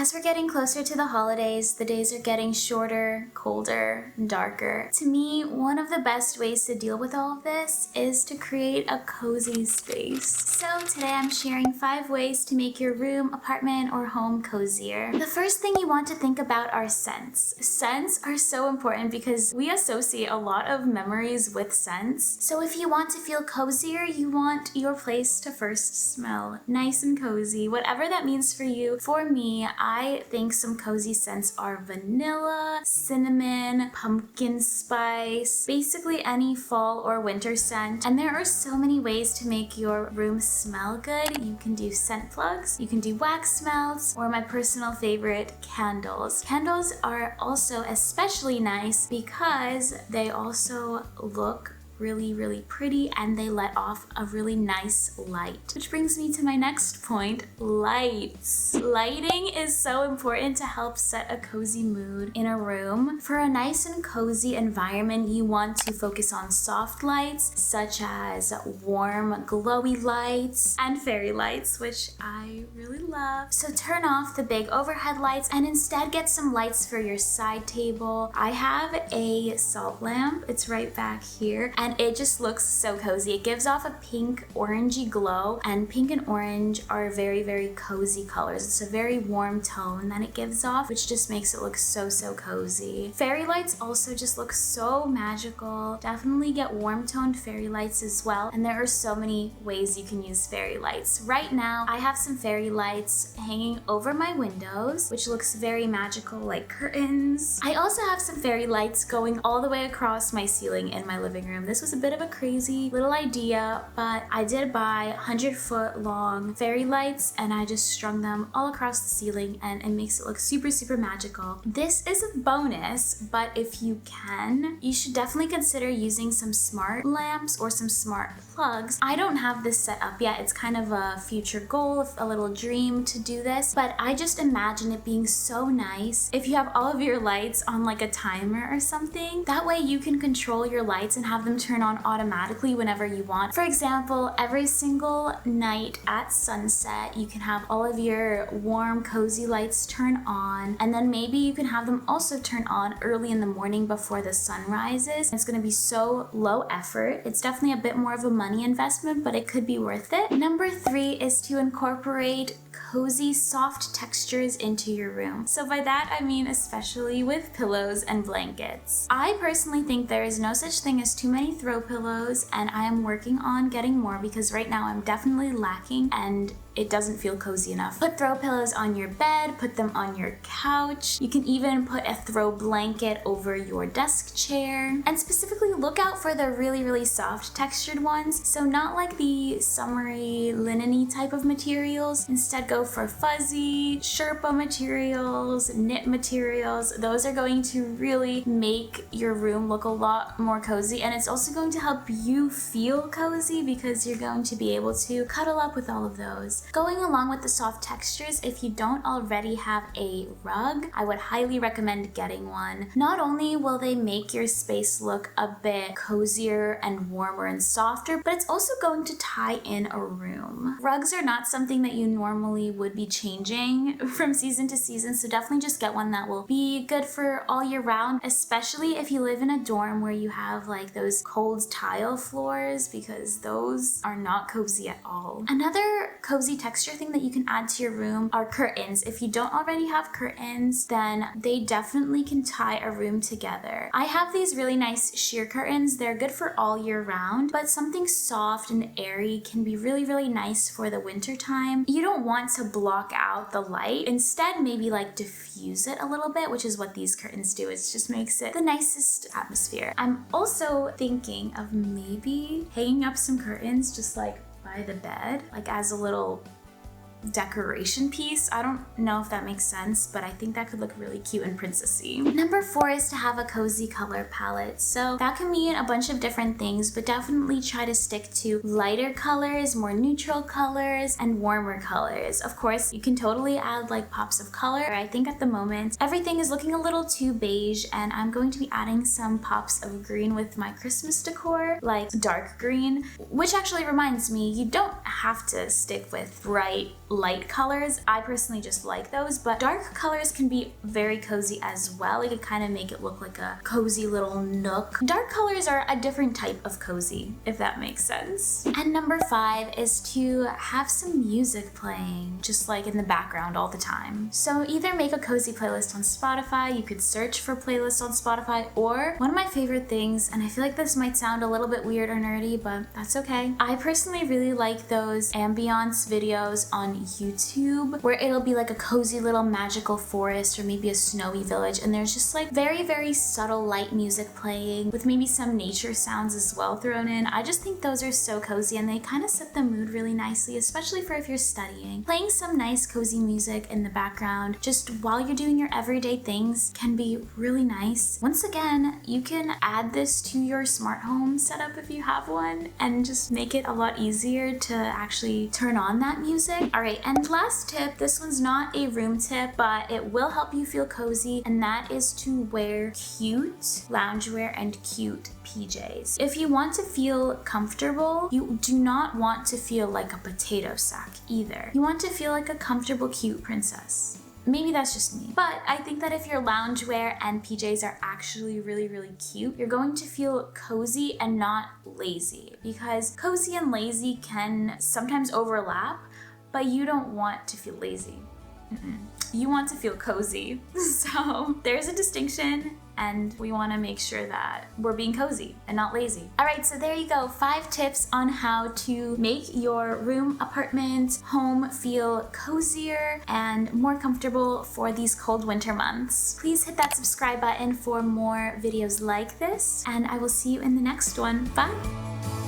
As we're getting closer to the holidays, the days are getting shorter, colder, and darker. To me, one of the best ways to deal with all of this is to create a cozy space. So today I'm sharing 5 ways to make your room, apartment, or home cozier. The first thing you want to think about are scents. Scents are so important because we associate a lot of memories with scents. So if you want to feel cozier, you want your place to first smell nice and cozy, whatever that means for you. For me, I think some cozy scents are vanilla, cinnamon, pumpkin spice, basically any fall or winter scent. And there are so many ways to make your room smell good. You can do scent plugs, you can do wax melts, or my personal favorite, candles. Candles are also especially nice because they also look really pretty and they let off a really nice light. Which brings me to my next point, lights. Lighting is so important to help set a cozy mood in a room. For a nice and cozy environment, you want to focus on soft lights such as warm glowy lights and fairy lights, which I really love. So turn off the big overhead lights and instead get some lights for your side table. I have a salt lamp, it's right back here, and it just looks so cozy. It gives off a pink orangey glow, and pink and orange are very cozy colors. It's a very warm tone that it gives off, which just makes it look so cozy. Fairy lights also just look so magical. Definitely get warm toned fairy lights as well, and there are so many ways you can use fairy lights. Right now I have some fairy lights hanging over my windows, which looks very magical like curtains. I also have some fairy lights going all the way across my ceiling in my living room. This was a bit of a crazy little idea, but I did buy 100-foot long fairy lights and I just strung them all across the ceiling, and it makes it look super magical. This is a bonus, but if you can, you should definitely consider using some smart lamps or some smart plugs. I don't have this set up yet. It's kind of a future goal, a little dream to do this, but I just imagine it being so nice if you have all of your lights on like a timer or something. That way you can control your lights and have them turn on automatically whenever you want. For example, every single night at sunset, you can have all of your warm, cozy lights turn on, and then maybe you can have them also turn on early in the morning before the sun rises. It's going to be so low effort. It's definitely a bit more of a money investment, but it could be worth it. Number 3 is to incorporate cozy, soft textures into your room. So by that, I mean especially with pillows and blankets. I personally think there is no such thing as too many throw pillows, and I am working on getting more because right now I'm definitely lacking and it doesn't feel cozy enough. Put throw pillows on your bed, put them on your couch. You can even put a throw blanket over your desk chair. And specifically look out for the really soft textured ones. So not like the summery linen-y type of materials. Instead go for fuzzy, Sherpa materials, knit materials. Those are going to really make your room look a lot more cozy, and it's also going to help you feel cozy because you're going to be able to cuddle up with all of those. Going along with the soft textures, if you don't already have a rug, I would highly recommend getting one. Not only will they make your space look a bit cozier and warmer and softer, but it's also going to tie in a room. Rugs are not something that you normally would be changing from season to season, so definitely just get one that will be good for all year round, especially if you live in a dorm where you have like those cold tile floors, because those are not cozy at all. Another cozy texture thing that you can add to your room are curtains. If you don't already have curtains, then they definitely can tie a room together. I have these really nice sheer curtains. They're good for all year round, but something soft and airy can be really nice for the winter time. You don't want to block out the light. Instead, maybe like diffuse it a little bit, which is what these curtains do. It just makes it the nicest atmosphere. I'm also thinking of maybe hanging up some curtains just like by the bed, like as a little decoration piece. I don't know if that makes sense, but I think that could look really cute and princessy. Number 4 is to have a cozy color palette. So that can mean a bunch of different things, but definitely try to stick to lighter colors, more neutral colors, and warmer colors. Of course, you can totally add like pops of color. I think at the moment, everything is looking a little too beige, and I'm going to be adding some pops of green with my Christmas decor, like dark green, which actually reminds me, you don't have to stick with bright light colors. I personally just like those, but dark colors can be very cozy as well. It could kind of make it look like a cozy little nook. Dark colors are a different type of cozy, if that makes sense. And number 5 is to have some music playing, just like in the background all the time. So either make a cozy playlist on Spotify, you could search for playlists on Spotify, or one of my favorite things, and I feel like this might sound a little bit weird or nerdy, but that's okay. I personally really like those ambiance videos on YouTube where it'll be like a cozy little magical forest or maybe a snowy village, and there's just like very, very subtle light music playing with maybe some nature sounds as well thrown in. I just think those are so cozy and they kind of set the mood really nicely, especially for if you're studying. Playing some nice cozy music in the background just while you're doing your everyday things can be really nice. Once again, you can add this to your smart home setup if you have one and just make it a lot easier to actually turn on that music. All right, and last tip, this one's not a room tip, but it will help you feel cozy, and that is to wear cute loungewear and cute PJs. If you want to feel comfortable, you do not want to feel like a potato sack either. You want to feel like a comfortable, cute princess. Maybe that's just me. But I think that if your loungewear and PJs are actually really, really cute, you're going to feel cozy and not lazy, because cozy and lazy can sometimes overlap, but you don't want to feel lazy. You want to feel cozy. So there's a distinction, and we want to make sure that we're being cozy and not lazy. All right, so there you go. 5 tips on how to make your room, apartment, home feel cozier and more comfortable for these cold winter months. Please hit that subscribe button for more videos like this, and I will see you in the next one. Bye.